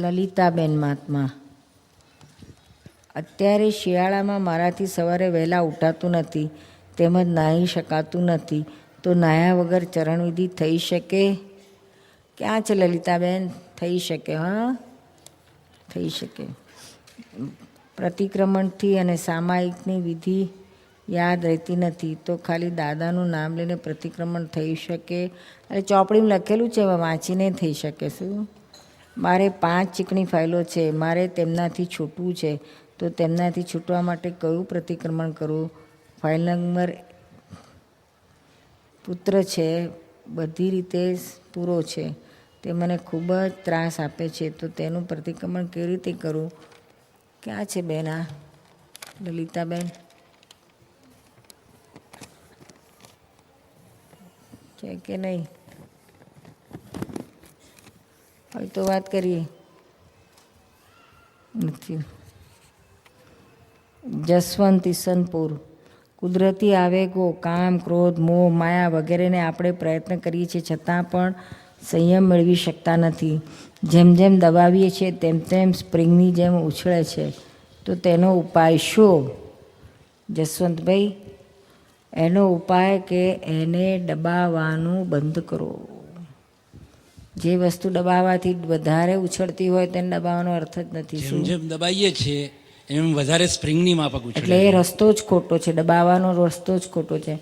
લલિતાબેન મહાત્મા. અત્યારે શિયાળામાં મારાથી સવારે વહેલા ઉઠાતું નથી, તેમજ નાહી શકાતું નથી, તો નાહ્યા વગર ચરણવિધિ થઈ શકે? ક્યાં છે લલિતાબેન? થઈ શકે, હા થઈ શકે. પ્રતિક્રમણથી અને સામાયિકની વિધિ યાદ રહેતી નથી, તો ખાલી દાદાનું નામ લઈને પ્રતિક્રમણ થઈ શકે? અને ચોપડીમાં લખેલું છે, વાંચીને થઈ શકે. શું? મારે 5 ચીકણી ફાઇલો છે, મારે તેમનાથી છૂટવું છે, તો તેમનાથી છૂટવા માટે કયું પ્રતિક્રમણ કરવું? ફાઇલ નંબર પુત્ર છે, બધી રીતે પૂરો છે, તે મને ખૂબ જ ત્રાસ આપે છે, તો તેનું પ્રતિક્રમણ કેવી રીતે કરવું? ક્યાં છે બેન આ લલિતાબેન? છે કે નહીં? હવે તો વાત કરીએ. નથી. જસવંત ઈસનપુર. કુદરતી આવેગો કામ, ક્રોધ, મોહ, માયા વગેરેને આપણે પ્રયત્ન કરીએ છીએ, છતાં પણ સંયમ મેળવી શકતા નથી. જેમ જેમ દબાવીએ છીએ તેમ તેમ સ્પ્રિંગની જેમ ઉછળે છે, તો તેનો ઉપાય શું? જસવંતભાઈ, એનો ઉપાય કે એને દબાવવાનું બંધ કરો. જે વસ્તુ દબાવવાથી વધારે ઉછળતી હોય તેને દબાવવાનો અર્થ જ નથી. જેમ જેમ દબાઈએ છીએ એમ વધારે સ્પ્રિંગની માફક ઉછળે. એટલે એ રસ્તો જ ખોટો છે, દબાવવાનો રસ્તો જ ખોટો છે.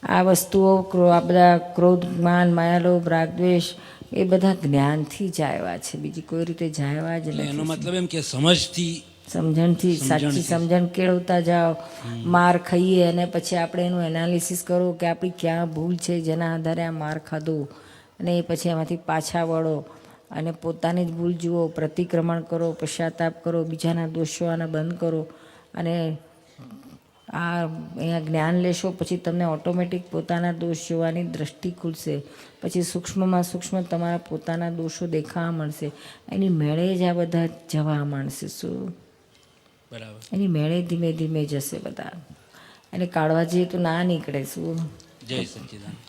આ વસ્તુઓ આ બધા ક્રોધ, માન, માયાલોભ, રાગદ્વેષ એ બધા જ્ઞાનથી જાયવા છે, બીજી કોઈ રીતે જાયવા જ નથી. એનો મતલબ એમ કે સમજણથી સાચી સમજણ કેળવતા જાઓ. માર ખાઈએ અને પછી આપણે એનું એનાલિસિસ કરો કે આપણી ક્યાં ભૂલ છે જેના આધારે આ માર ખાધો, અને એ પછી એમાંથી પાછા વળો અને પોતાની જ ભૂલ જુઓ, પ્રતિક્રમણ કરો, પશ્ચાતાપ કરો, બીજાના દોષ જોવાના બંધ કરો. અને આ અહીંયા જ્ઞાન લેશો પછી તમને ઓટોમેટિક પોતાના દોષ જોવાની દ્રષ્ટિ ખુલશે. પછી સૂક્ષ્મમાં સૂક્ષ્મ તમારા પોતાના દોષો દેખાવા મળશે. એની મેળે જ આ બધા જવા માંડશે. શું? બરાબર. એની મેળે ધીમે ધીમે જશે બધા. એને કાઢવા જઈએ તો ના નીકળે. શું? જય સચ્ચિદાનંદ.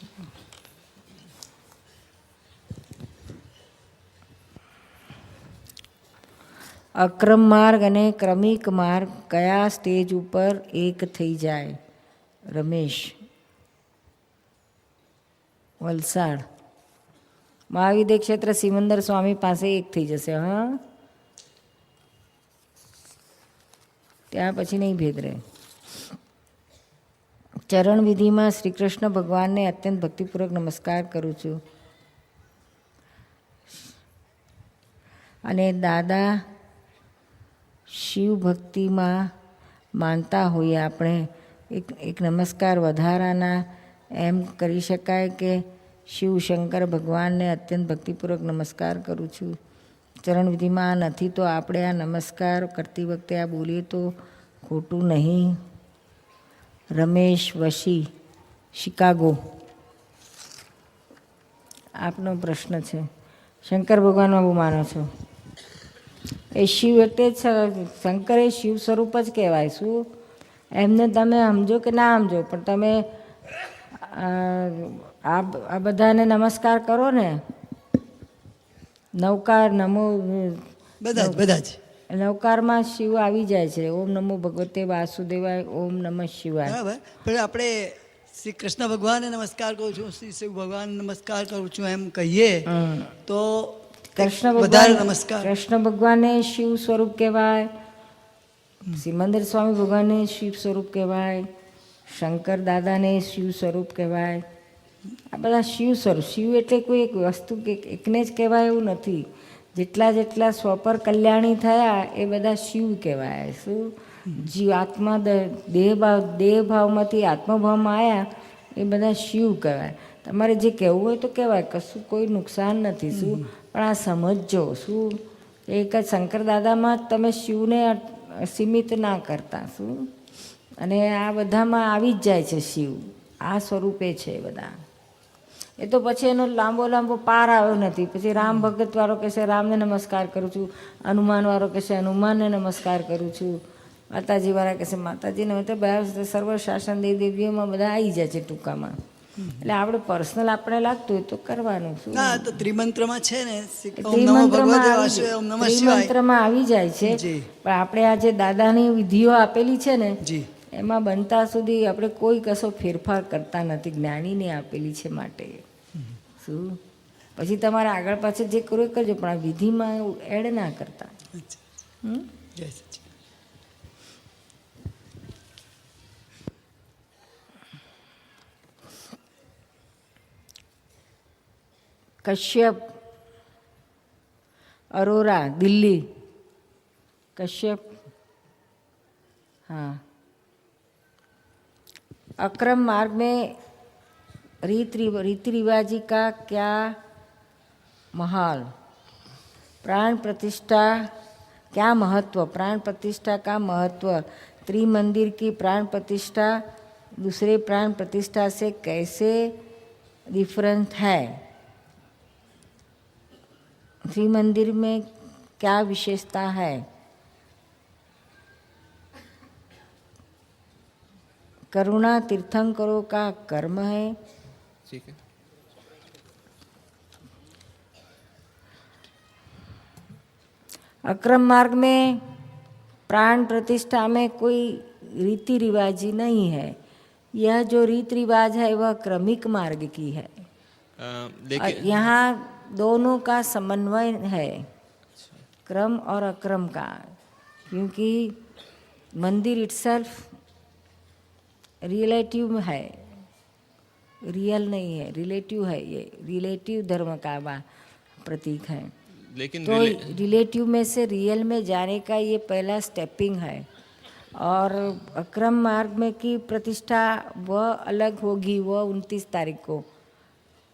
અક્રમ માર્ગ અને ક્રમિક માર્ગ કયા સ્ટેજ ઉપર એક થઈ જાય? રમેશ, વલસાડ. મહાવિદ્ય ક્ષેત્ર સિમંદર સ્વામી પાસે એક થઈ જશે. હા, ત્યાં પછી નહીં ભેદ રહે. ચરણ વિધિમાં શ્રી કૃષ્ણ ભગવાનને અત્યંત ભક્તિપૂર્વક નમસ્કાર કરું છું, અને દાદા શિવ ભક્તિમાં માનતા હોઈએ આપણે એક નમસ્કાર વધારાના એમ કરી શકાય કે શિવ શંકર ભગવાનને અત્યંત ભક્તિપૂર્વક નમસ્કાર કરું છું. ચરણવિધિમાં નથી તો આપણે આ નમસ્કાર કરતી વખતે આ બોલીએ તો ખોટું નહીં? રમેશ વશી, શિકાગો. આપનો પ્રશ્ન છે. શંકર ભગવાનમાં બહુ માનો છો? એ શિવ એટલે જ શંકર એ શિવ સ્વરૂપ જ કહેવાય. શું? એમને તમે સમજો કે ના સમજો, પણ તમે આ બધાને નમસ્કાર કરો ને, નવકાર નમો બધા જ નવકારમાં શિવ આવી જાય છે. ઓમ નમો ભગવતે વાસુદેવાય, ઓમ નમઃ શિવાય. બરાબર. પણ આપણે શ્રી કૃષ્ણ ભગવાનને નમસ્કાર કરું છું, શ્રી શિવ ભગવાન નમસ્કાર કરું છું એમ કહીએ તો કૃષ્ણ ભગવાનને શિવ સ્વરૂપ કહેવાય, સિમંદર સ્વામી ભગવાનને શિવ સ્વરૂપ કહેવાય, શંકર દાદાને શિવ સ્વરૂપ કહેવાય. આ બધા શિવ સ્વરૂપ. શિવ એટલે કોઈ એક વસ્તુ કે એકને જ કહેવાય એવું નથી. જેટલા સ્વપર કલ્યાણી થયા એ બધા શિવ કહેવાય. શું? જીવ આત્મા દેહભાવમાંથી આત્મભાવમાં આવ્યા એ બધા શિવ કહેવાય. તમારે જે કહેવું હોય તો કહેવાય, કશું કોઈ નુકસાન નથી. શું? પણ આ સમજજો. શું? એક જ શંકર દાદામાં જ તમે શિવને સીમિત ના કરતા. શું? અને આ બધામાં આવી જ જાય છે શિવ. આ સ્વરૂપે છે બધા. એ તો પછી એનો લાંબો પાર આવ્યો નથી. પછી રામ ભગત વાળો કહેશે રામને નમસ્કાર કરું છું, હનુમાન વાળો કહેશે હનુમાનને નમસ્કાર કરું છું, માતાજી વાળા કહેશે માતાજીને. તો બધા સર્વ શાસન દેવીઓમાં બધા આવી જાય છે ટૂંકામાં. એટલે આપણે પર્સનલ આપણે લાગતું હોય તો કરવાનું શું ના તો ત્રિમંત્રમાં છે ને ઓમ નમો ત્રિમંત્રમાં ભગવતે આવી વાસુદેવ ઓમ નમઃ શિવાય ત્રિમંત્રમાં આવી જાય છે જી. પણ આપણે આ જે દાદાની વિધિઓ આપેલી છે ને જી એમાં બનતા સુધી આપણે કોઈ કશો ફેરફાર કરતા નથી, જ્ઞાનીને આપેલી છે માટે. શું પછી તમારે આગળ પાછળ જે કરવું એ કરજો, પણ આ વિધિમાં એડ ના કરતા. અચ્છા હમ? જય સચિદાનંદ. કશ્યપ अरोरा दिल्ली कश्यप हाँ अक्रम मार्ग में रीति रिवाजी का क्या माहौल, प्राण प्रतिष्ठा क्या महत्व, प्राण प्रतिष्ठा का महत्व, त्रिमंदिर की प्राण प्रतिष्ठा दूसरे प्राण प्रतिष्ठा से कैसे डिफरेंट है, त्रिमंदिर में क्या विशेषता है, करुणा तीर्थंकरों का कर्म है. ठीक है. अक्रम मार्ग में प्राण प्रतिष्ठा में कोई रीति रिवाजी नहीं है. यह जो रीति रिवाज है वह क्रमिक मार्ग की है. यहाँ दोनों का समन्वय है, क्रम और अक्रम का, क्योंकि मंदिर इटसेल्फ रिलेटिव है, रियल नहीं है, रिलेटिव है. ये रिलेटिव धर्म का प्रतीक है. लेकिन तो रिलेटिव में से रियल में जाने का ये पहला स्टेपिंग है. और अक्रम मार्ग में की प्रतिष्ठा वह अलग होगी, वह 29 तारीख को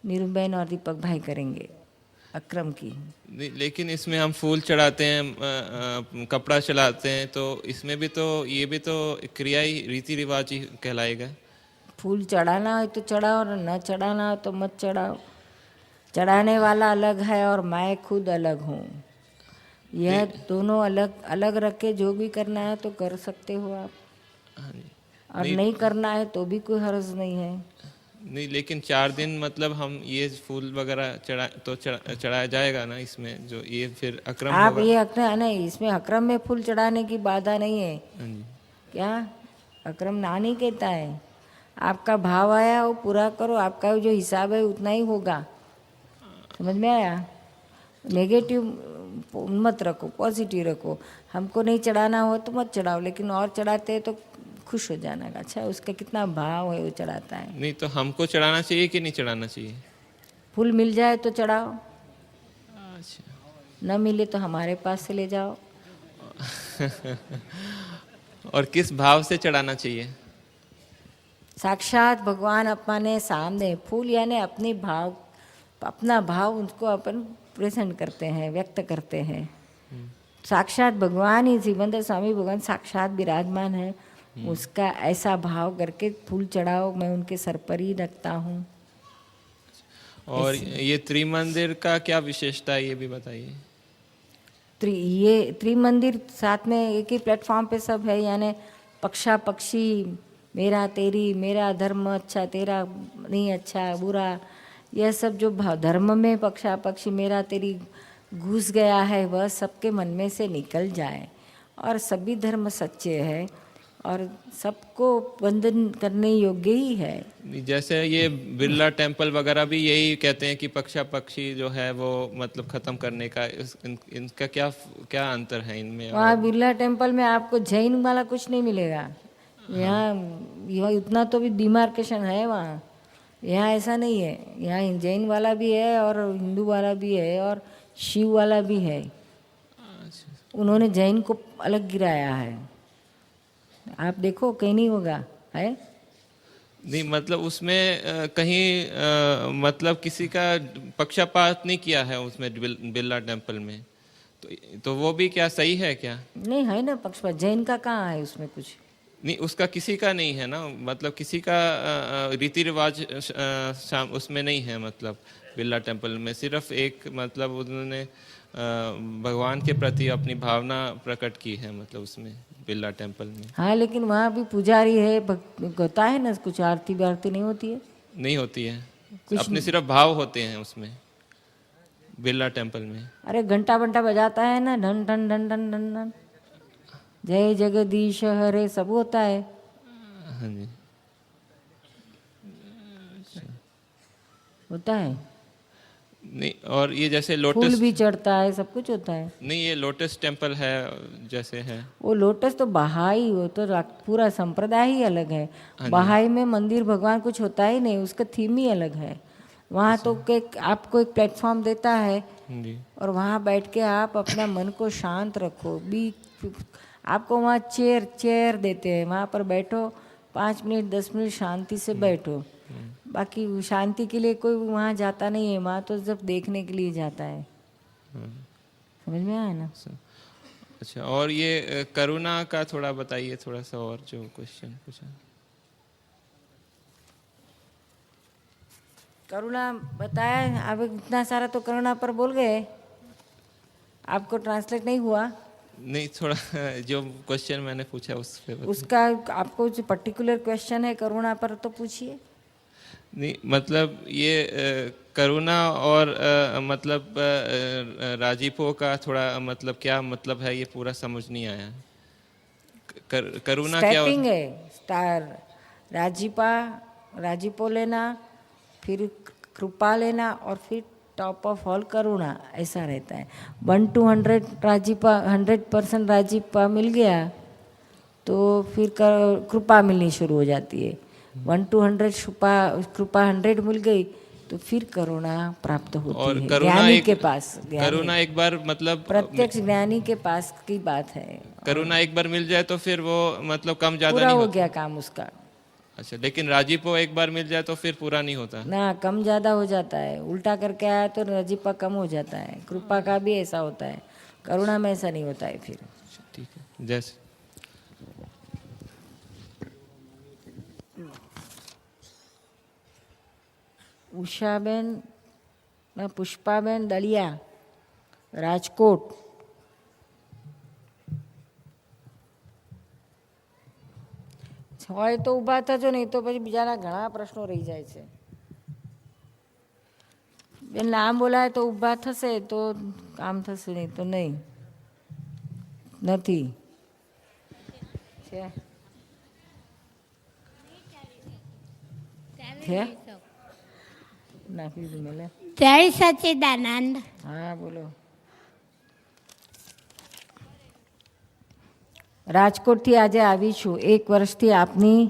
नीरूबेन और दीपक भाई करेंगे अक्रम की. लेकिन इसमें हम फूल चढ़ाते हैं, कपड़ा चढ़ाते हैं, तो इसमें भी तो ये भी तो क्रिया ही रीति रिवाज ही कहलाएगा. फूल चढ़ाना है तो चढ़ाओ और न चढ़ाना हो तो मत चढ़ाओ. चढ़ाने वाला अलग है और मैं खुद अलग हूँ. यह दोनों अलग अलग रख के जो भी करना है तो कर सकते हो आप, हाँ जी. और नहीं करना है तो भी कोई हर्ज नहीं है. नहीं, लेकिन 4 दिन मतलब हम ये फूल वगैरह चढ़ाया जाएगा ना इसमें, जो ये फिर अक्रम आप होगा. ये अक्रम नहीं, इसमें अक्रम में फूल चढ़ाने की बाधा नहीं है. हाँ जी. क्या अक्रम ना नहीं कहता है. आपका भाव आया वो पूरा करो, आपका जो हिसाब है उतना ही होगा. समझ में आया. नेगेटिव मत रखो, पॉजिटिव रखो. हमको नहीं चढ़ाना हो तो मत चढ़ाओ, लेकिन और चढ़ाते हैं तो खुश हो जाना. अच्छा उसका कितना भाव है वो चढ़ाता है. नहीं तो हमको चढ़ाना चाहिए कि नहीं चढ़ाना चाहिए. फूल मिल जाए तो चढ़ाओ, अच्छा. न मिले तो हमारे पास से ले जाओ. और किस भाव से चढ़ाना चाहिए. साक्षात भगवान अपने सामने फूल यानी अपनी भाव, अपना भाव उनको अपन प्रेजेंट करते हैं, व्यक्त करते हैं. साक्षात भगवान ही सिमंदर स्वामी भगवान साक्षात विराजमान है. उसका ऐसा भाव करके फूल चढ़ाओ, मैं उनके सर पर ही रखता हूँ. और ये त्रिमंदिर का क्या विशेषता है ये भी बताइए. ये त्रिमंदिर साथ में एक ही प्लेटफॉर्म पे सब है, यानी पक्षा पक्षी, मेरा तेरी, मेरा धर्म अच्छा तेरा नहीं अच्छा बुरा, यह सब जो धर्म में पक्षा पक्षी मेरा तेरी घुस गया है वह सबके मन में से निकल जाए. और सभी धर्म सच्चे हैं और सबको वंदन करने योग्य ही है. जैसे ये बिरला टेम्पल वगैरह भी यही कहते हैं कि पक्षा पक्षी जो है वो मतलब खत्म करने का, इनका क्या क्या अंतर है इनमें. वहाँ बिरला टेम्पल में आपको जैन वाला कुछ नहीं मिलेगा. यहाँ उतना तो भी डिमार्केशन है वहाँ. यहाँ ऐसा नहीं है. यहाँ जैन वाला भी है और हिंदू वाला भी है और शिव वाला भी है. उन्होंने जैन को अलग गिराया है. आप देखो कहीं नहीं होगा है. नहीं मतलब उसमें कहीं मतलब किसी का पक्षपात नहीं किया है उसमें बिरला टेम्पल में, तो वो भी क्या सही है क्या. नहीं है ना पक्षपात. जैन का कहाँ है उसमें कुछ. नहीं उसका किसी का नहीं है ना, मतलब किसी का रीति रिवाज उसमें नहीं है. मतलब बिरला टेम्पल में सिर्फ एक मतलब उन्होंने भगवान के प्रति अपनी भावना प्रकट की है, मतलब उसमें बिरला टेम्पल में. हाँ लेकिन वहाँ भी पुजारी है, होता है ना कुछ, आरती वारती नहीं होती है. नहीं होती है, अपने सिर्फ भाव होते हैं उसमें बिरला टेम्पल में। अरे घंटा वंटा बजाता है ना, ढन ढन ढन ढन ढन ढन, जय जगदीश हरे, सब होता है। हाँ जी। होता है, नहीं, और ये जैसे फूल लोटस, भी चढ़ता है, सब कुछ होता है। नहीं ये लोटस टेम्पल है जैसे है। वो लोटस तो बहाई, वो तो पूरा संप्रदाय ही अलग है। बहाई में मंदिर भगवान कुछ होता ही नहीं, उसका थीम ही अलग है। वहाँ तो आपको एक प्लेटफॉर्म देता है जी। और वहाँ बैठ के आप अपना मन को शांत रखो। आपको वहाँ चेयर देते हैं, वहाँ पर बैठो, 5 मिनट 10 मिनट शांति से बैठो। बाकी शांति के लिए कोई वहाँ जाता नहीं है, वहाँ तो जब देखने के लिए जाता है। समझ में आया ना? अच्छा, और ये करुणा का थोड़ा बताइए, थोड़ा सा और जो क्वेश्चन पूछा। करुणा बताया, अब इतना सारा तो करुणा पर बोल गए, आपको ट्रांसलेट नहीं हुआ? नहीं, थोड़ा जो क्वेश्चन मैंने पूछा उस पे उसका आपको जो पर्टिकुलर क्वेश्चन है करुणा पर तो पूछिए। नहीं, मतलब ये करुणा और मतलब राजीपो का थोड़ा मतलब क्या मतलब है, ये पूरा समझ नहीं आया। करुणा क्या स्टार्टिंग है, स्टार राजीपो लेना, फिर कृपा लेना, और फिर टॉप ऑफ ऑल करुणा, ऐसा रहता है। 1 to 100 राजीपा, 100% राजीपा मिल गया तो फिर कृपा मिलनी शुरू हो जाती है। 1 to 100 कृपा 100 मिल गई तो फिर करुणा प्राप्त होती और है। करुणा ज्ञानी एक, के पास, करुणा एक बार मतलब प्रत्यक्ष ज्ञानी के पास की बात है। करुणा एक बार मिल जाए तो फिर वो मतलब कम ज्यादा पूरा नहीं हो होता। गया काम उसका। अच्छा, लेकिन राजीपो एक बार मिल जाए तो फिर पूरा नहीं होता ना, कम ज़्यादा हो जाता है। उल्टा करके आया तो राजीपा कम हो जाता है। कृपा का भी ऐसा होता है, करुणा में ऐसा नहीं होता है फिर। ठीक है, जैसे ઉષાબેન પુષ્પાબેન દળિયા, રાજકોટ। હોય તો ઊભા થજો, નહીં તો પછી બીજાના ઘણા પ્રશ્નો રહી જાય છે। બેન નામ બોલાય તો ઊભા થશે તો કામ થશે, નહીં તો નહીં, નથી છે। નાખી દીધું મેલે। જય સચ્ચિદાનંદ। હા બોલો। રાજકોટથી આજે આવી છું। 1 વર્ષથી આપની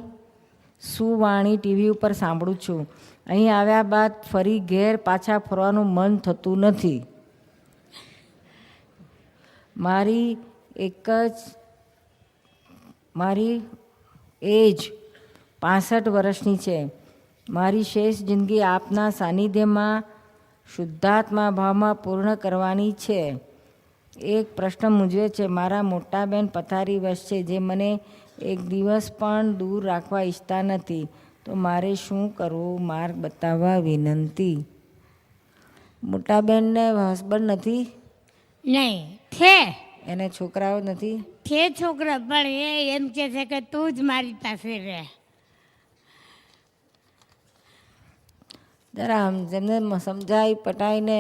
સુવાણી ટીવી ઉપર સાંભળું છું। અહીં આવ્યા બાદ ફરી ઘેર પાછા ફરવાનું મન થતું નથી। મારી એજ 65 વર્ષની છે। મારી શેષ જિંદગી આપના સાનિધ્યમાં શુદ્ધાત્મા ભાવમાં પૂર્ણ કરવાની છે। એક પ્રશ્ન મૂંઝવે છે। મારા મોટા બેન પથારીવશ છે, જે મને એક દિવસ પણ દૂર રાખવા ઈચ્છતા નથી, તો મારે શું કરવું? માર્ગ બતાવવા વિનંતી। મોટા બેનને હસબન્ડ નથી? નહીં છે, એને છોકરાઓ નથી? છે છોકરા, પણ એ એમ કહે છે કે તું જ મારી પાસે રહે। જરા જેમને સમજાઈ પટાઈને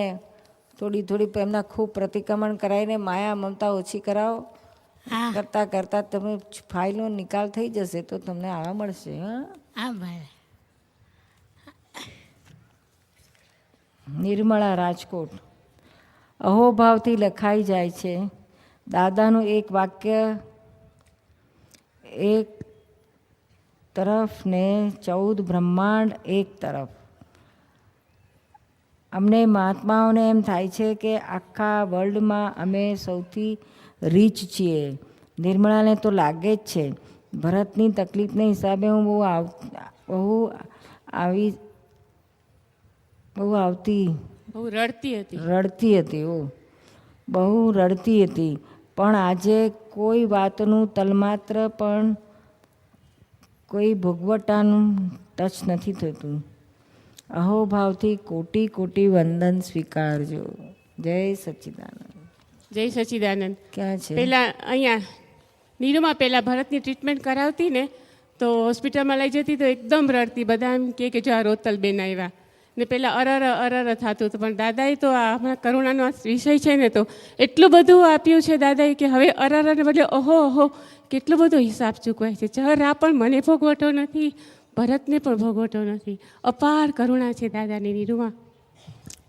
થોડી એમના ખૂબ પ્રતિક્રમણ કરાવીને માયા મમતા ઓછી કરાવો। હા કરતાં કરતાં તમે ફાઇલનો નિકાલ થઈ જશે તો તમને આવા મળશે। હા, હા ભલે। નિર્મળા, રાજકોટ। અહોભાવથી લખાઈ જાય છે। દાદાનું એક વાક્ય એક તરફ ને 14 બ્રહ્માંડ એક તરફ। અમને મહાત્માઓને એમ થાય છે કે આખા વર્લ્ડમાં અમે સૌથી રીચ છીએ। નિર્મળાને તો લાગે જ છે। ભરતની તકલીફના હિસાબે હું બહુ રડતી હતી। બહુ રડતી હતી, પણ આજે કોઈ વાતનું તલમાત્ર પણ કોઈ ભોગવટાનું ટચ નથી થતું। અહોભાવથી કોટી કોટી વંદન સ્વીકારજો। જય સચ્ચિદાનંદ। જય સચ્ચિદાનંદ। ક્યાં છે? પહેલાં અહીંયા નીરુમાં પહેલાં ભરતની ટ્રીટમેન્ટ કરાવતી ને તો હોસ્પિટલમાં લઈ જતી તો એકદમ રડતી. બધા એમ કે જો આ રોતલબેન આવ્યા ને પહેલાં અરર થતું હતું. પણ દાદાએ તો આ હમણાં કરુણાનો આ વિષય છે ને તો એટલું બધું આપ્યું છે દાદાએ કે હવે અરરને બદલે ઓહો ઓહો કેટલો બધો હિસાબ ચૂકવાય છે. જરા પણ મને ભોગવટો નથી, ભરતને પણ ભોગવટો નથી. અપાર કરુણા છે દાદાની નિરૂમાં.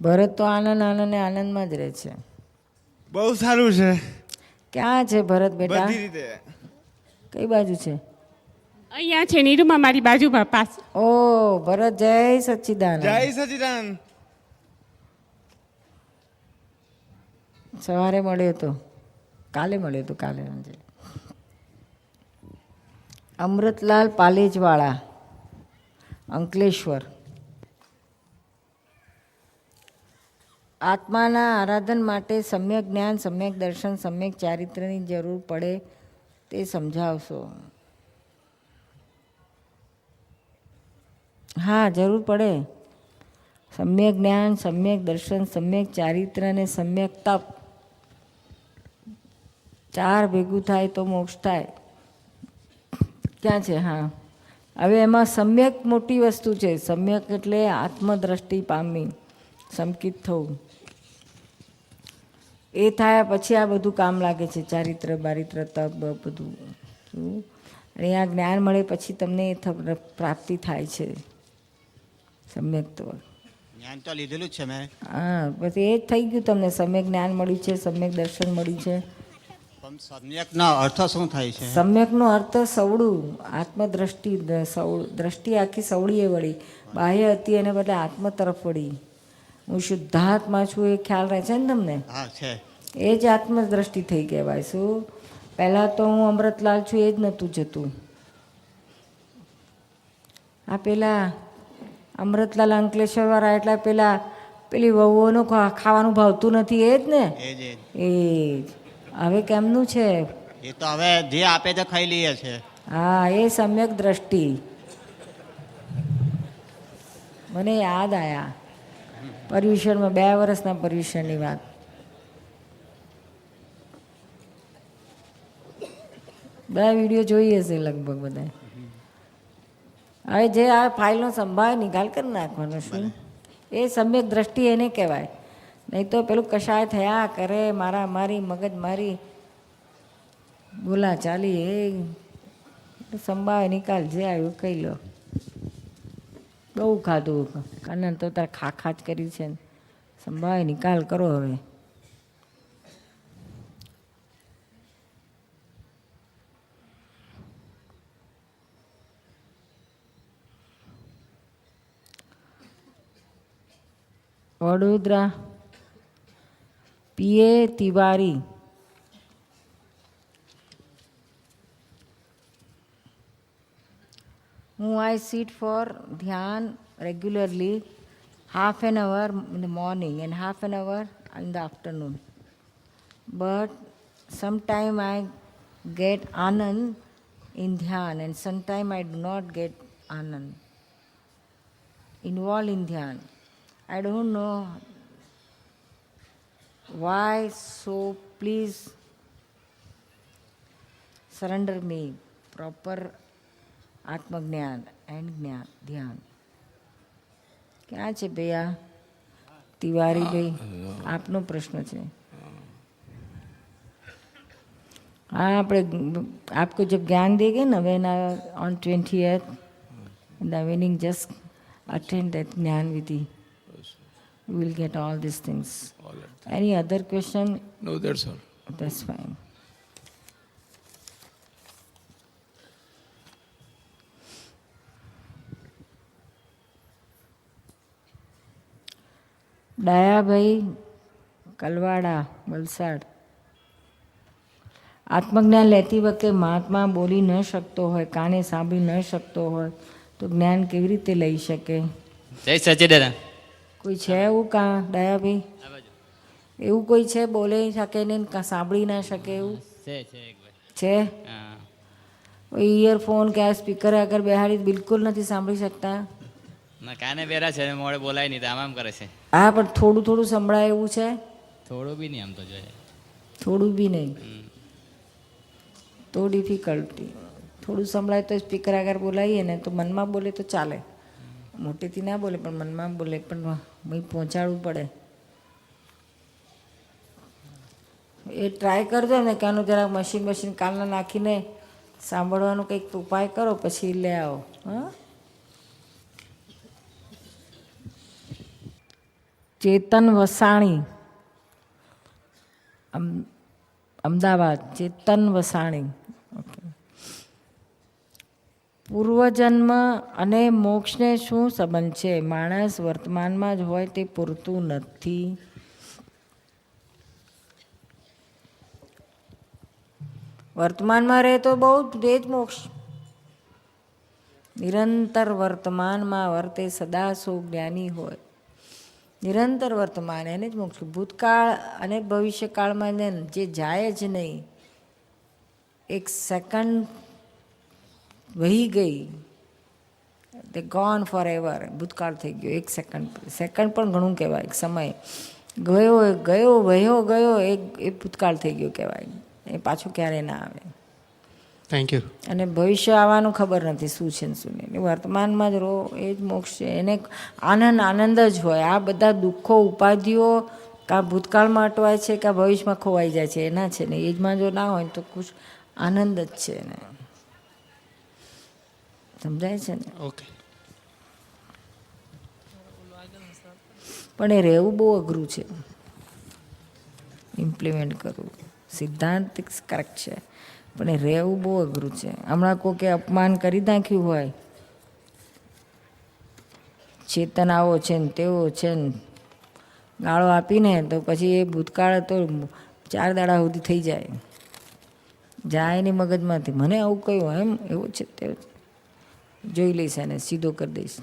ભરત તો આનંદ ને આનંદમાં જ રહે છે. બહુ સારું છે ક્યાં છે ભરત બેટા? બધી રીતે. કઈ બાજુ છે? અહીંયા છે નિરૂમાં, મારી બાજુમાં પાસ. ઓ ભરત, જય સચ્ચિદાનંદ. જય સચિદાનંદ. સવારે મળ્યો હતો, કાલે મળ્યો હતો, કાલે સાંજે. અમૃતલાલ પાલેજવાળા, અંકલેશ્વર. આત્માના આરાધન માટે સમ્યક જ્ઞાન, સમ્યક દર્શન, સમ્યક ચારિત્ર્યની જરૂર પડે તે સમજાવશો. હા, જરૂર પડે. સમ્યક જ્ઞાન, સમ્યક દર્શન, સમ્યક ચારિત્ર્ય અને સમ્યક તપ, ચાર ભેગું થાય તો મોક્ષ થાય. ક્યાં છે? હા, હવે એમાં સમ્યક મોટી વસ્તુ છે. સમ્યક એટલે આત્મદ્રષ્ટિ પામી, સમકિત થવું. એ થાય પછી આ બધું કામ લાગે છે, ચારિત્ર બારિત્ર તપ બધું. અને આ જ્ઞાન મળે પછી તમને એ પ્રાપ્તિ થાય છે. સમ્યક તો જ્ઞાન તો લીધેલું જ છે મેં. હા, પછી એ જ થઈ ગયું તમને. સમ્યક જ્ઞાન મળ્યું છે, સમ્યક દર્શન મળ્યું છે. પણ સમ્યકનો અર્થ શું થાય છે? સમ્યકનો અર્થ સવડું, આત્મદ્રષ્ટિ. દ્રષ્ટિ આખી સવડીએ વળી, બાહ્ય હતી એને બદલે આત્મ તરફ વળી. હું શુદ્ધાત્મા છું એ ખ્યાલ રહે છે ને તમને? હા છે. એ જ આત્મદ્રષ્ટિ થઈ કહેવાય. શું? પહેલાં તો હું અમૃતલાલ છું એ જ નહોતું જતું. આ પેલા અમૃતલાલ અંકલેશ્વરવાળા એટલે પેલી વહુઓનું ખાવાનું ભાવતું નથી એ જ ને? એ જ એ જ. હવે કેમનું છે? એ તો હવે જે આપે તે ખાઈ લઈએ છે. હા, એ સમ્યક દ્રષ્ટિ. મને યાદ આવ્યા પર્યુષણમાં 2 વર્ષના પર્યુષણની વાત. બધા વિડીયો જોઈ હશે લગભગ બધા. હવે જે આ ફાઇલનો સંભાળ નિકાલ કરી નાખવાનો. શું એ સમ્યક દ્રષ્ટિ એને કહેવાય. નહીં તો પેલું કશાય થયા કરે, મારી મગજ મારી બોલા ચાલી, એ સંભાળ નિકાલ જે આવ્યું કહી લો. બહુ ખાધું કાનન તો તાર ખા જ કરી છે ને. સંભાળ નિકાલ કરો હવે. વડોદરા પીએ Tiwari. I sit for dhyan regularly, half an hour in the morning and half an hour in the afternoon. But sometime I get anand in dhyan and sometime I do not get anand. Involved in dhyan. I don't know why, so please surrender me proper આત્મજ્ઞાન and જ્ઞાન ધ્યાન. ક્યાં છે ભૈયા તિવારી ભાઈ? આપનો પ્રશ્ન છે. हाँ, આપણે आपको जब ज्ञान देंगे ना, when on 20th in the evening, just attend that ज्ञान विधि. You will get all these things. Any other question? No, that's all. That's fine. Dayabhai કલવાડા, Valsad. આત્મજ્ઞાન લેતી વખતે મહાત્મા બોલી ન શકતો હોય, કાને સાંભળી ન શકતો હોય તો જ્ઞાન કેવી રીતે લઈ શકે? જય સચિદાનંદ. કોઈ છે એવું કાં ડાયાભાઈ? એવું કોઈ છે બોલે શકે ને સાંભળી ના શકે એવું? છે? ઇયરફોન કે સ્પીકર આગળ બેહાડી બિલકુલ નથી સાંભળી શકતા? ના, કાને બેરા છે, મોડે બોલાય નહીં તો આમ કરે છે. હા, પણ થોડું થોડું સંભળાય એવું છે? થોડું બી નહીં, આમ તો જોઈએ. થોડું બી નહીં તો ડિફિકલ્ટી. થોડું સંભળાય તો સ્પીકર આગળ બોલાવીએ ને તો મનમાં બોલે તો ચાલે, મોટેથી ના બોલે પણ મનમાં બોલે, પણ ભાઈ પહોંચાડવું પડે. એ ટ્રાય કરજો ને કે આનું જરાક મશીન કાલના નાખીને સાંભળવાનું કંઈક ઉપાય કરો, પછી લે આવો. હા, ચેતન વસાણી, અમદાવાદ. ચેતન વસાણી. ઓકે. પૂર્વજન્મ અને મોક્ષને શું સંબંધ છે? માણસ વર્તમાનમાં જ હોય તે પૂરતું નથી. વર્તમાનમાં રહે તો બહુ જ મોક્ષ. નિરંતર વર્તમાનમાં વર્તે સદા સો જ્ઞાની હોય. નિરંતર વર્તમાન એને જ મોક્ષ. ભૂતકાળ અને ભવિષ્યકાળમાં જે જાય જ નહીં, એક સેકન્ડ વહી ગઈ, તે ગોન ફોર એવર. ભૂતકાળ થઈ ગયો, એક સેકન્ડ પણ ઘણું કહેવાય. એક સમય ગયો એ ભૂતકાળ થઈ ગયો કહેવાય. એ પાછું ક્યારે ના આવે. Thank you. અને ભવિષ્ય આવવાનું ખબર નથી શું છે ને શું નહીં. વર્તમાનમાં જ રહો એ જ મોક્ષ છે. એને આનંદ જ હોય. આ બધા દુઃખો ઉપાધિઓ કાં ભૂતકાળમાં અટવાય છે કાં ભવિષ્યમાં ખોવાઈ જાય છે, એના છે ને. એજમાં જો ના હોય તો કુછ આનંદ જ છે ને. સમજાય છે ને? ઓકે. પણ એ રહેવું બહુ અઘરું છે, ઇમ્પ્લિમેન્ટ કરવું. સિદ્ધાંતિક કરેક્ટ છે પણ એ રહેવું બહુ અઘરું છે. હમણાં કોકે અપમાન કરી નાખ્યું હોય, ચેતન આવો છે ને તેવો છે ને ગાળો આપીને, તો પછી એ ભૂતકાળ તો 4 દાડા સુધી થઈ જાય નહીં મગજમાંથી. મને આવું કહ્યું એમ, એવું છે તેવું જોઈ લઈશ એને સીધો કરી દઈશ,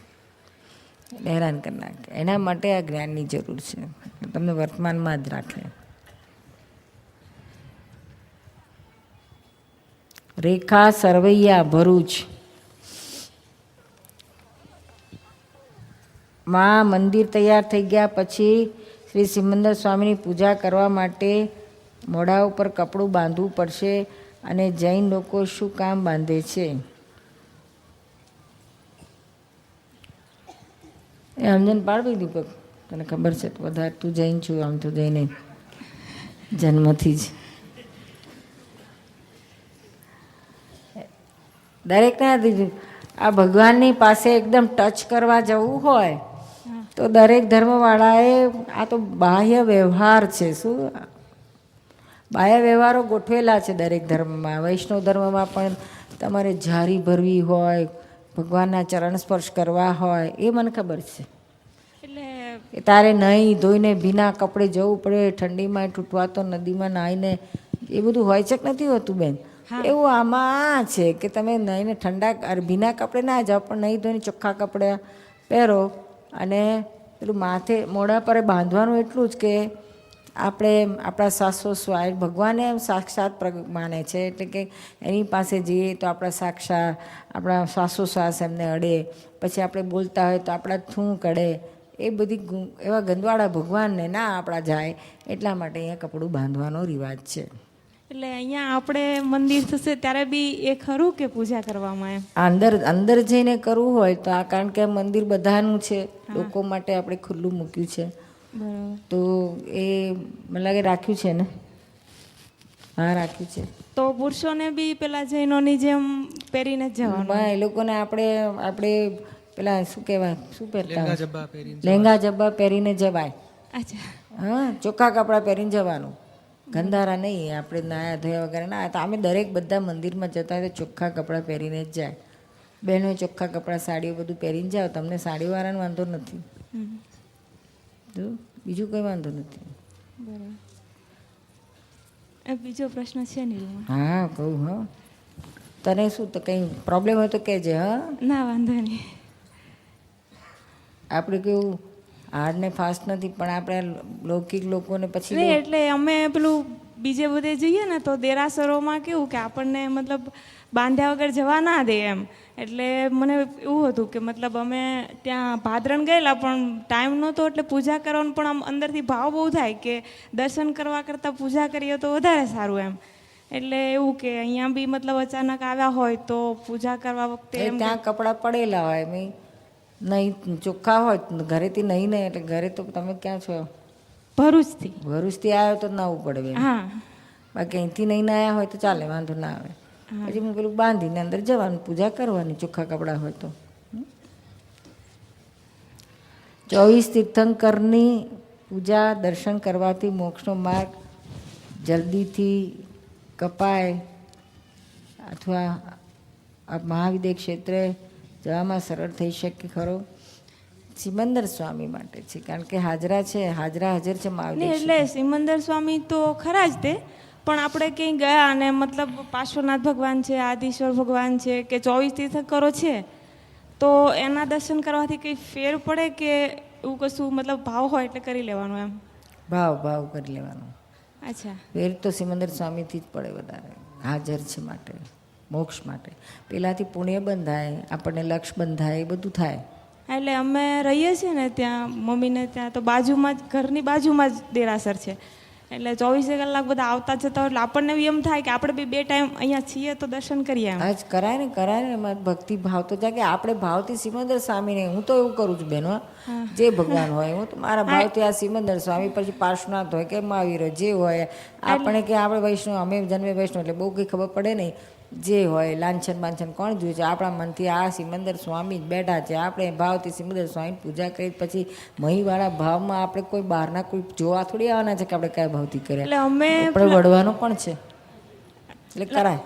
હેરાન કરી નાખે. એના માટે આ જ્ઞાનની જરૂર છે, તમને વર્તમાનમાં જ રાખે. રેખા સરવૈયા, ભરૂચ. માં મંદિર તૈયાર થઈ ગયા પછી શ્રી સિમંદર સ્વામીની પૂજા કરવા માટે મોઢા ઉપર કપડું બાંધવું પડશે, અને જૈન લોકો શું કામ બાંધે છે? એ સમજણ પાડવી દીપક, તને ખબર છે? વધારે તું જૈન છું, આમ તો જઈને જન્મથી જ. દરેકને આ ભગવાનની પાસે એકદમ ટચ કરવા જવું હોય તો દરેક ધર્મવાળાએ, આ તો બાહ્ય વ્યવહાર છે. શું બાહ્ય વ્યવહારો ગોઠવેલા છે દરેક ધર્મમાં. વૈષ્ણવ ધર્મમાં પણ તમારે જારી ભરવી હોય, ભગવાનના ચરણ સ્પર્શ કરવા હોય, એ મને ખબર છે. એટલે તારે નહીં ધોઈને ભીના કપડે જવું પડે, ઠંડીમાં તૂટવાતો નદીમાં નાહીને, એ બધું હોય છે કે નથી હોતું બેન? એવું આમાં છે કે તમે નહીં ઠંડા ભીના કપડે ના જાઓ, પણ નહીં ધોઈને ચોખ્ખા કપડાં પહેરો. અને પેલું માથે મોઢા પર બાંધવાનું એટલું જ કે આપણે આપણા શ્વાસોશ્વાસ ભગવાને સાક્ષાત માને છે, એટલે કે એની પાસે જઈએ તો આપણા સાક્ષાત આપણા શ્વાસોશ્વાસ એમને અડે, પછી આપણે બોલતા હોય તો આપણા થૂંક અડે. એ બધી એવા ગંદવાળા ભગવાનને ના આપણા જાય, એટલા માટે અહીંયા કપડું બાંધવાનો રિવાજ છે. એટલે અહીંયા આપણે મંદિર થશે ત્યારે બી એ ખરું કે પૂજા કરવામાં એમ અંદર જઈને કરવું હોય તો, આ કારણ કે મંદિર બધાનું છે, લોકો માટે આપણે ખુલ્લું મૂક્યું છે, તો એ મને લાગે રાખ્યું છે ને? હા, રાખ્યું છે. તો પુરુષોને બી પેલા જૈનોની જેમ પહેરીને જ જવાનું? એ લોકોને આપણે પેલા શું કહેવાય, શું પહેરતા? લેંગા જબ્બા પહેરીને જવાય. અચ્છા. હા, ચોખ્ખા કપડાં પહેરીને જવાનું, ગંધારા નહીં. આપણે નાયા ધોયા વગેરે ના. તો અમે દરેક બધા મંદિરમાં જતા હોય તો ચોખ્ખા કપડાં પહેરીને જ જાય. બહેનો ચોખ્ખા કપડાં, સાડીઓ બધું પહેરીને જાઓ. તમને સાડીવાળાને વાંધો નથી, તો બીજું કંઈ વાંધો નથી. બરાબર. બીજો પ્રશ્ન છે નીરુમાં? હા, કહું. હા, તને શું તો કંઈ પ્રોબ્લેમ હોય તો કહેજે. હા, ના, વાંધો નહીં. આપણે કેવું હાર્ડ ને ફાસ્ટ નથી, પણ આપણે લૌકિક લોકોને પછી નહીં, એટલે અમે પેલું બીજે બધે જઈએ ને તો દેરાસરોમાં કેવું કે આપણને મતલબ બાંધ્યા વગર જવા ના દે એમ. એટલે મને એવું હતું કે મતલબ અમે ત્યાં ભાદરણ ગયેલા પણ ટાઈમ નહોતો, એટલે પૂજા કરવાનો પણ આમ અંદરથી ભાવ બહુ થાય કે દર્શન કરવા કરતાં પૂજા કરીએ તો વધારે સારું એમ. એટલે એવું કે અહીંયા બી મતલબ અચાનક આવ્યા હોય તો પૂજા કરવા વખતે એ એમ ત્યાં કપડાં પડેલા હોય મેં નહીં ચોખ્ખા હોય ઘરેથી નહીં એટલે ઘરે તો તમે ક્યાં છો? ભરૂચથી. ભરૂચથી આવ્યો તો નાવું પડે બેન. હા બાકી અહીંથી નહીં આવ્યા હોય તો ચાલે, વાંધો ના આવે. પછી હું પેલું બાંધીને અંદર જવાનું, પૂજા કરવાની ચોખ્ખા કપડાં હોય તો. 24 તીર્થંકરની પૂજા દર્શન કરવાથી મોક્ષનો માર્ગ જલ્દીથી કપાય અથવા મહાવિદ્ય ક્ષેત્રે જવામાં સરળ થઈ શકે ખરો? સિમંદર સ્વામી માટે છે, કારણ કે હાજરા છે, હાજરા હાજર છે મહાવિદ્ય. એટલે સિમંદર સ્વામી તો ખરા જ તે, પણ આપણે ક્યાંય ગયા અને મતલબ પાર્શ્વનાથ ભગવાન છે, આદિશ્વર ભગવાન છે કે 24 તીર્થંકરો છે, તો એના દર્શન કરવાથી કંઈ ફેર પડે કે એવું કશું મતલબ ભાવ હોય એટલે કરી લેવાનું એમ? ભાવ કરી લેવાનો. અચ્છા. ફેર તો સિમંદર સ્વામીથી જ પડે વધારે, હાજર છે માટે, મોક્ષ માટે. પહેલાંથી પુણ્ય બંધાય, આપણને લક્ષ બંધાય, એ બધું થાય. એટલે અમે રહીએ છીએ ને ત્યાં મમ્મીને ત્યાં, તો બાજુમાં જ ઘરની બાજુમાં જ દેરાસર છે, એટલે 24 કલાક બધા આવતા જતા હોય એટલે આપણને બી એમ થાય કે આપણે બી 2 ટાઈમ અહીંયા છીએ તો દર્શન કરીએ એમ. આજ કરાય ને એમાં ભક્તિ ભાવ તો જાય કે આપણે ભાવથી સિમંદર સ્વામીને, હું તો એવું કરું છું બહેનો, જે ભગવાન હોય હું તો મારા ભાવથી આ સિમંદર સ્વામી, પછી પાર્શ્વનાથ હોય કે મહાવીર હોય, જે હોય આપણે કે આપણે વૈષ્ણવ, અમે જન્મે વૈષ્ણવ એટલે બહુ કંઈ ખબર પડે નહીં, જે હોય લાંછન બાંછન કોણ જોયું છે? આપણા મનથી આ સિમંદર સ્વામી જ બેઠા છે, આપણે ભાવથી સિમંદર સ્વામીની પૂજા કરી, પછી મહીવાળા ભાવમાં આપણે કોઈ બહારના કોઈ જોવા થોડી આવવાના છે કે આપણે કયા ભાવથી કર્યા, એટલે અમે વળવાનું પણ છે, એટલે કરાય.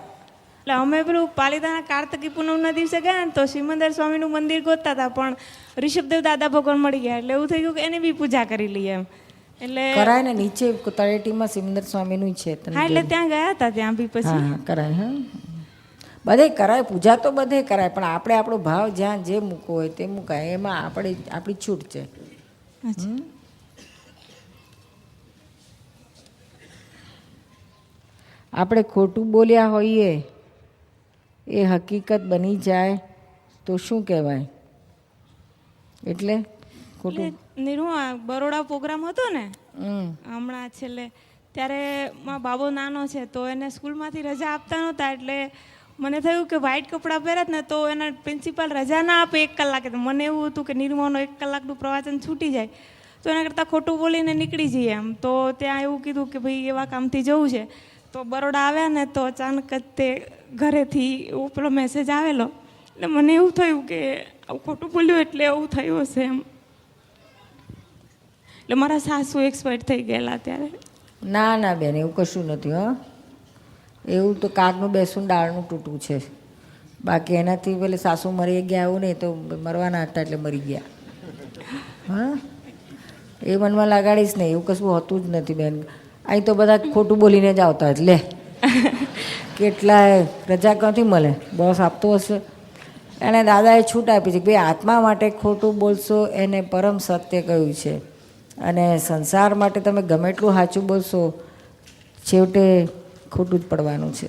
એટલે અમે પેલું પાલિતાણા કાર્તિકી પૂનમના દિવસે ગયા ને તો સિમંદર સ્વામીનું મંદિર ગોતતા હતા, પણ ઋષભદેવ દાદા ભગવાન મળી ગયા, એટલે એવું થઈ ગયું કે એની બી પૂજા કરી લઈએ એમ. એટલે કરાય ને, નીચે તળેટીમાં સિમંદર સ્વામીનું છે. હા, એટલે ત્યાં ગયા હતા, ત્યાં બી પછી હા કરાય. હા, બધે કરાય, પૂજા તો બધે કરાય, પણ આપણે આપણો ભાવ જ્યાં જે મૂકવો હોય તે મૂકાય, એમાં આપણી છૂટ છે. આપણે ખોટું બોલ્યા હોઈએ એ હકીકત બની જાય તો શું કહેવાય? એટલે ખોટું બરોડા પ્રોગ્રામ હતો ને હમણાં છેલ્લે, ત્યારે મારો બાબો નાનો છે તો એને સ્કૂલમાંથી રજા આપતા નહોતા, એટલે મને થયું કે વ્હાઈટ કપડાં પહેરત ને તો એના પ્રિન્સિપાલ રજા ના આપે 1 કલાકે. તો મને એવું હતું કે નિર્માનો 1 કલાકનું પ્રવચન છૂટી જાય તો એના કરતાં ખોટું બોલીને નીકળી જઈએ એમ. તો ત્યાં એવું કીધું કે ભાઈ એવા કામથી જવું છે. તો બરોડા આવ્યા ને તો અચાનક જ તે ઘરેથી એવો પેલો મેસેજ આવેલો, એટલે મને એવું થયું કે આવું ખોટું બોલ્યું એટલે એવું થયું હશે એમ. એટલે મારા સાસુ એક્સપાયર થઈ ગયેલા ત્યારે. ના બેન, એવું કશું નથી. હો, એવું તો કાગનું બેસું ડાળનું તૂટવું છે, બાકી એનાથી પેલે સાસુ મરી ગયા એવું નહીં, તો મરવાના હતા એટલે મરી ગયા. હા, એ મનમાં લગાડીશ નહીં, એવું કશું હોતું જ નથી બેન. અહીં તો બધા ખોટું બોલીને જ આવતા જ લે. કેટલાય રજા ક્યાંથી મળે? બોસ આપતો હશે. એને દાદાએ છૂટ આપી છે કે ભાઈ આત્મા માટે ખોટું બોલશો એને પરમ સત્ય કહ્યું છે, અને સંસાર માટે તમે ગમે એટલું સાચું બોલશો છેવટે ખોટું જ પડવાનું છે.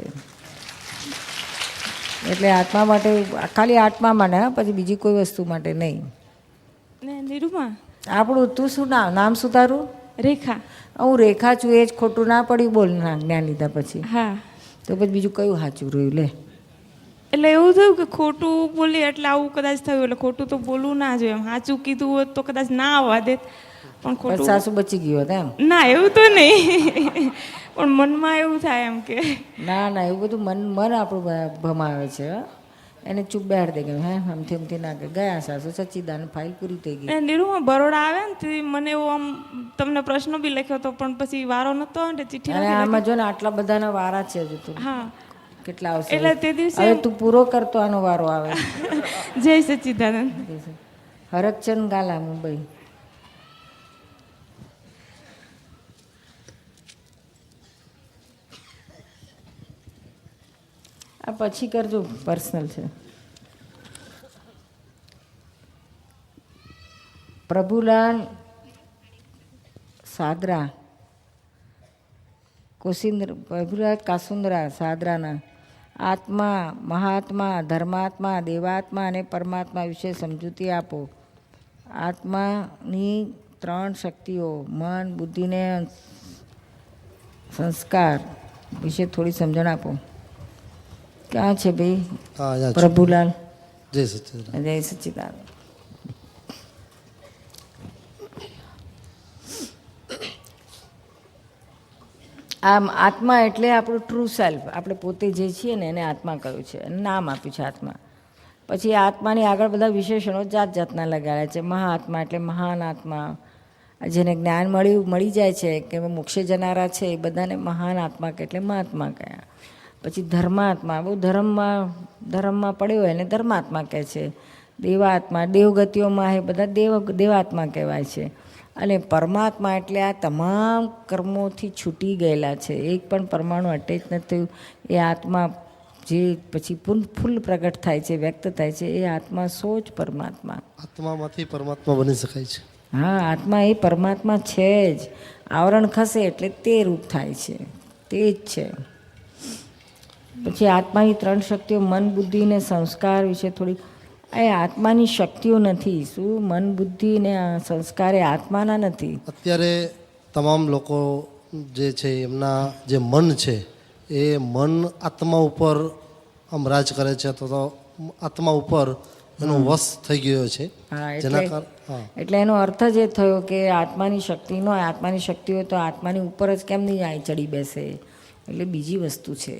એટલે આત્મા માટે, ખાલી આત્મા માટે, પછી બીજી કોઈ વસ્તુ માટે નહીં. નિરૂપા, આપણું તું શું નામ શું તારું? રેખા. હું રેખા છું, એ જ ખોટું ના પડ્યું બોલ ના જ્ઞાન લીધા પછી. હા, તો પછી બીજું કયું સાચું રહ્યું? લે, એટલે એવું થયું કે ખોટું બોલી એટલે આવું કદાચ થયું, એટલે ખોટું તો બોલવું ના જોઈએ એમ. સાચું કીધું હોત તો કદાચ ના આવવા દેત, પણ ખોટું સાસુ બચી ગયો હતા એમ? ના, એવું તો નહીં, પણ મનમાં એવું થાય એમ કે ના, એવું બધું મન આપણું ભમાવે છે. એને ચૂપ બેહાડ દે ગયું. હે આમથી ના ગયા સાસુ સચ્ચિદાન ફાઇલ પૂરી થઈ ગઈ. નીરુમાં બરોડા આવ્યા ને તે મને એવું આમ તમને પ્રશ્ન બી લખ્યો હતો, પણ પછી વારો નતો ને ચિઠ્ઠી અને આમાં જો ને આટલા બધાના વારા છે હજુ તો. હા, કેટલા આવશે? એટલે તે દિવસે હવે તું પૂરો કરતો આનો વારો આવે. જય સચ્ચિદાનંદ. હરકચંદ ગાલા, મુંબઈ. આ પછી કરજો, પર્સનલ છે. પ્રભુલાલ સાદરા, પ્રભુલાલ કાસુંદરા સાદરાના આત્મા, મહાત્મા, ધર્માત્મા, દેવાત્મા અને પરમાત્મા વિશે સમજૂતી આપો. આત્માની 3 શક્તિઓ, મન, બુદ્ધિને સંસ્કાર વિશે થોડી સમજણ આપો. ક્યાં છે ભાઈ હા અહીંયા છું. પ્રભુલાલ? જય સચ્ચિદાનંદ. જય સચ્ચિદાનંદ. આમ આત્મા એટલે આપણું ટ્રુ સેલ્ફ, આપણે પોતે જે છીએ ને એને આત્મા કહ્યું છે, અને નામ આપ્યું છે આત્મા. પછી આત્માની આગળ બધા વિશેષણો જાત જાતના લગાડ્યા છે. મહાઆત્મા એટલે મહાન આત્મા, જેને જ્ઞાન મળી જાય છે કે મોક્ષે જનારા છે એ બધાને મહાન આત્મા કે એટલે મહાત્મા કહ્યા. પછી ધર્માત્મા, બહુ ધર્મમાં પડ્યો હોય એને ધર્માત્મા કહે છે. દેવાત્મા, દેવગતિઓમાં એ બધા દેવાત્મા કહેવાય છે. અને પરમાત્મા એટલે આ તમામ કર્મોથી છૂટી ગયેલા છે, એક પણ પરમાણુ અટેચ નથી થયું એ આત્મા, જે પછી ફૂલ પ્રગટ થાય છે, વ્યક્ત થાય છે, એ આત્મા સો જ પરમાત્મા. આત્મામાંથી પરમાત્મા બની શકાય છે. હા, આત્મા એ પરમાત્મા છે જ. આવરણ ખસે એટલે તે રૂપ થાય છે, તે જ છે. પછી આત્માની 3 શક્તિઓ, મન, બુદ્ધિ ને સંસ્કાર વિશે થોડી. એ આત્માની શક્તિઓ નથી. શું? મન, બુદ્ધિ ને સંસ્કાર એ આત્માના નથી. અત્યારે તમામ લોકો જે છે એમના જે મન છે એ મન આત્મા ઉપર આમ રાજ કરે છે, અથવા તો આત્મા ઉપર એનો વશ થઈ ગયો છે. હા, જેના કારણે એટલે એનો અર્થ જ એ થયો કે આત્માની શક્તિ ન હોય. આત્માની શક્તિ હોય તો આત્માની ઉપર જ કેમ નહીં આવી ચડી બેસે? એટલે બીજી વસ્તુ છે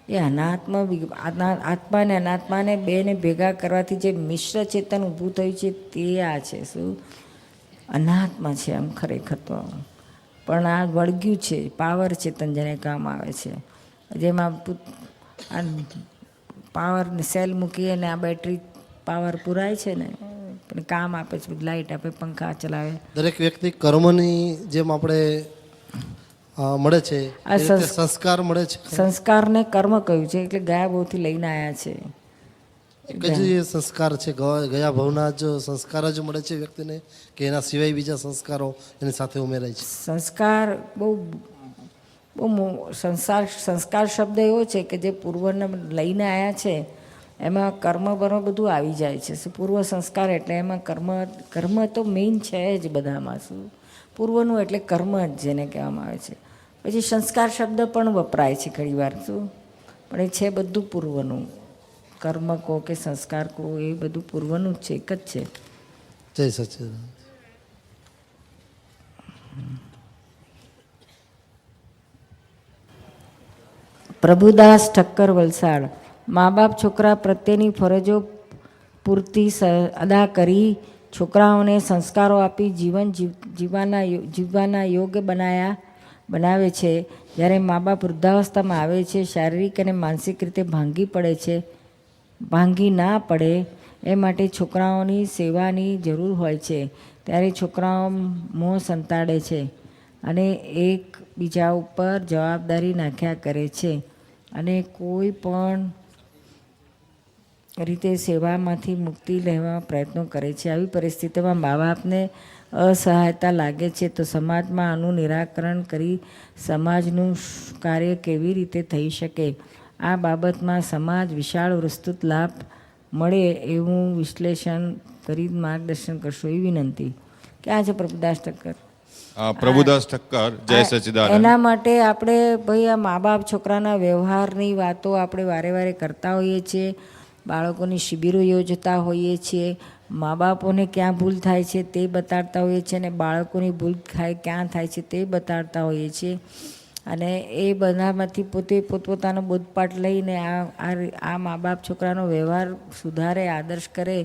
એ આત્મા ને અનાત્માને બેને ભેગા કરવાથી જે મિશ્ર ચેતન ઊભું થયું છે તે આ છે. શું? અનાત્મા છે આમ ખરેખર તો, પણ આ વળગ્યું છે પાવર ચેતન જેને કામ આવે છે. જેમાં આ પાવરને સેલ મૂકીએ ને આ બેટરી પાવર પુરાય છે ને, કામ આપે છે, લાઇટ આપે, પંખા ચલાવે. દરેક વ્યક્તિ કર્મની જેમ આપણે મળે છે એ રીતે સંસ્કાર મળે છે. સંસ્કારને કર્મ કહ્યું છે એટલે ગયા ભાવથી લઈને આવ્યા છે. એક જ એ સંસ્કાર છે, ગયા ભાવના જ સંસ્કાર જ મળે છે વ્યક્તિને, કે એના સિવાય બીજા સંસ્કારો એની સાથે ઉમેરાય છે? સંસ્કાર બહુ સંસ્કાર શબ્દ એવો છે કે જે પૂર્વને લઈને આવ્યા છે એમાં કર્મ બરો બધું આવી જાય છે. શું? પૂર્વ સંસ્કાર એટલે એમાં કર્મ તો મેઇન છે જ બધામાં. શું? પૂર્વનું એટલે કર્મ જ જેને કહેવામાં આવે છે. પછી સંસ્કાર શબ્દ પણ વપરાય છે ઘણીવાર. શું? પણ એ છે બધું પૂર્વનું. કર્મ કહો કે સંસ્કાર કહો એ બધું પૂર્વનું જ છે, એક જ છે. જય સચ્ચિદાનંદ. પ્રભુદાસ ઠક્કર, વલસાડ. મા બાપ છોકરા પ્રત્યેની ફરજો પૂરતી અદા કરી છોકરાઓને સંસ્કારો આપી જીવન જીવવાના યોગ્ય બનાવે છે. જ્યારે મા બાપ વૃદ્ધાવસ્થામાં આવે છે, શારીરિક અને માનસિક રીતે ભાંગી ના પડે એ માટે છોકરાઓની સેવાની જરૂર હોય છે. ત્યારે છોકરાઓ મોં સંતાડે છે અને એકબીજા ઉપર જવાબદારી નાખ્યા કરે છે અને કોઈ પણ રીતે સેવામાંથી મુક્તિ લેવા પ્રયત્નો કરે છે. આવી પરિસ્થિતિમાં મા બાપને અસહાયતા લાગે છે તો સમાજમાં આનું નિરાકરણ કરી સમાજનું કાર્ય કેવી રીતે થઈ શકે? આ બાબતમાં સમાજ વિશાળ વિસ્તૃત લાભ મળે એવું વિશ્લેષણ કરી માર્ગદર્શન કરશો એવી વિનંતી. ક્યાં છે પ્રભુદાસ ઠક્કર? પ્રભુદાસ ઠક્કર, જય સચ્ચિદાનંદ. એના માટે આપણે ભાઈ આ મા બાપ છોકરાના વ્યવહારની વાતો આપણે વારે વારે કરતા હોઈએ છીએ. બાળકોની શિબિરો યોજતા હોઈએ છીએ. મા બાપોને ક્યાં ભૂલ થાય છે તે બતાડતા હોઈએ છીએ અને બાળકોની ભૂલ ક્યાં થાય છે તે બતાડતા હોઈએ છીએ. અને એ બધામાંથી પોતે પોતપોતાનો બોધપાઠ લઈને આ મા બાપ છોકરાનો વ્યવહાર સુધારે, આદર્શ કરે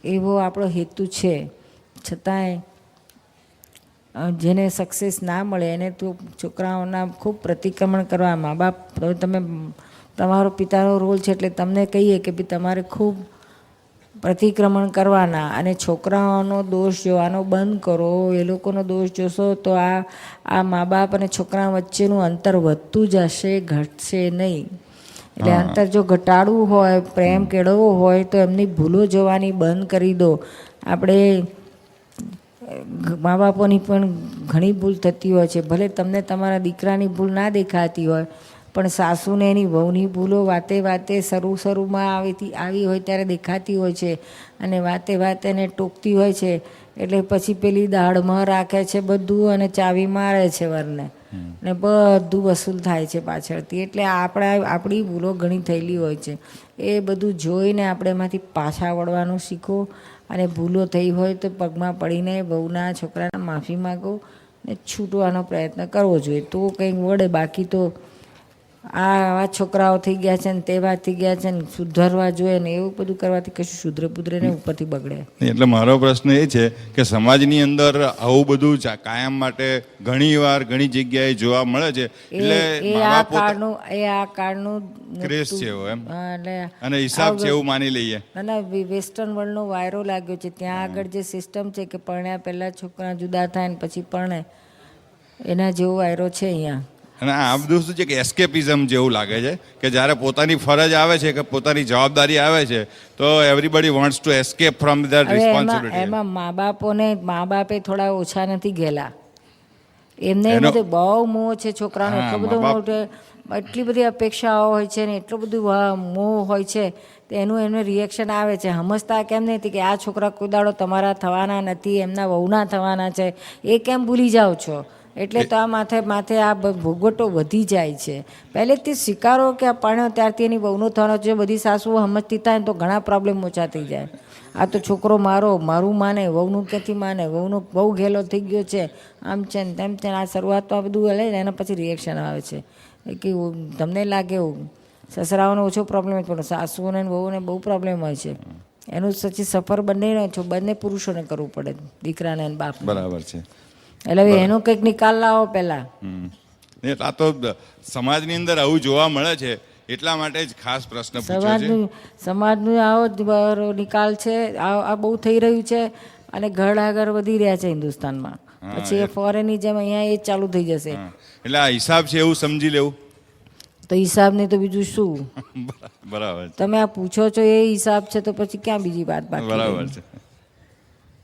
એવો આપણો હેતુ છે. છતાંય જેને સક્સેસ ના મળે એને તો છોકરાઓના ખૂબ પ્રતિક્રમણ કરવા. મા બાપ તમે તમારો પિતાનો રોલ છે એટલે તમને કહીએ કે ભાઈ તમારે ખૂબ પ્રતિક્રમણ કરવાના અને છોકરાઓનો દોષ જોવાનો બંધ કરો. એ લોકોનો દોષ જોશો તો આ મા બાપ અને છોકરા વચ્ચેનું અંતર વધતું જશે, ઘટશે નહીં. એટલે અંતર જો ઘટાડવું હોય, પ્રેમ કેળવવો હોય તો એમની ભૂલો જોવાની બંધ કરી દો. આપણે મા બાપોની પણ ઘણી ભૂલ થતી હોય છે. ભલે તમને તમારા દીકરાની ભૂલ ના દેખાતી હોય પણ સાસુને એની વહુની ભૂલો વાતે શરૂમાં આવી હોય ત્યારે દેખાતી હોય છે અને વાતે એને ટોકતી હોય છે, એટલે પછી પેલી દાળમાં રાખે છે બધું અને ચાવી મારે છે વરને, ને બધું વસૂલ થાય છે પાછળથી. એટલે આપણી ભૂલો ઘણી થયેલી હોય છે. એ બધું જોઈને આપણે એમાંથી પાછા વળવાનું શીખો, અને ભૂલો થઈ હોય તો પગમાં પડીને વહુના છોકરાને માફી માગો ને છૂટવાનો પ્રયત્ન કરવો જોઈએ, તો કંઈક વળે. બાકી તો આવા છોકરાઓ થઈ ગયા છે ને તેવા થઈ ગયા છે ને સુધરવા જોઈએ ને એવું બધું કરવાથી કશું સુધરે ને ઉપરથી બગડે. એટલે મારો પ્રશ્ન એ છે કે સમાજની અંદર આવું બધું કાયમ માટે ઘણી જગ્યાએ જોવા મળે છે. એટલે આ કાળનું ક્રેઝ છે એવો એમ, એટલે અને હિસાબ છે એવું માની લઈએ. અને વેસ્ટર્ન વર્લ્ડનો વાયરો લાગ્યો છે. ત્યાં આગળ જે સિસ્ટમ છે કે પરણ્યા પહેલાં છોકરા જુદા થાય ને પછી પરણે, એના જેવો વાયરો છે અહીંયા. અને આ બધું શું છે કે એસ્કેપિઝમ જેવું લાગે છે કે જ્યારે પોતાની ફરજ આવે છે કે પોતાની જવાબદારી આવે છે તો everybody wants to escape from there responsibility. એમાં મા બાપે થોડા ઓછા નથી ગયેલા. એમને બધું બહુ મોહ છે છોકરાનો, એટલો બધો મોટો, એટલી બધી અપેક્ષાઓ હોય છે ને એટલો બધું મોહ હોય છે, તો એનું રિએક્શન આવે છે. સમજતા કેમ નથી કે આ છોકરા કોઈ દાડો તમારા થવાના નથી, એમના વહુના થવાના છે, એ કેમ ભૂલી જાઓ છો? એટલે તો આ માથે આ ભોગવટો વધી જાય છે. પહેલેથી સ્વીકારો કે આ પરણ્યો ત્યારથી એની વહુનો થવાનો છે. બધી સાસુઓ સમજતી થાય ને તો ઘણા પ્રોબ્લેમ ઓછા થઈ જાય. આ તો છોકરો મારું માને, વહુનું ક્યાંથી માને, વહુનો બહુ ઘેલો થઈ ગયો છે, આમ છે ને તેમ છે. આ શરૂઆતમાં બધું હલે ને એના પછી રિએક્શન આવે છે કે તમને લાગે એવું સસરાઓનો ઓછો પ્રોબ્લેમ પણ સાસુઓને વહુને બહુ પ્રોબ્લેમ હોય છે. એનું સચી સફર બંને પુરુષોને કરવું પડે, દીકરાને અને બાપ. બરાબર છે. એટલે એનો કંઈક નિકાલ લાવો પહેલા. આ તો સમાજની અંદર આવું જોવા મળે છે એટલા માટે જ ખાસ પ્રશ્ન પૂછ્યો છે. સમાજનું આવો નિકાલ છે, આ બહુ થઈ રહ્યું છે અને ઘર આગળ વધી રહ્યા છે હિન્દુસ્તાનમાં. પછી એ ફોરેનની જેમ અહીંયા એ ચાલુ થઈ જશે. એટલે આ હિસાબ છે એવું સમજી લેવું. તો હિસાબ નહીં તો બીજું શું? બરાબર. તમે આ પૂછો છો એ હિસાબ છે તો પછી ક્યાં બીજી વાત બાકી? બરાબર છે.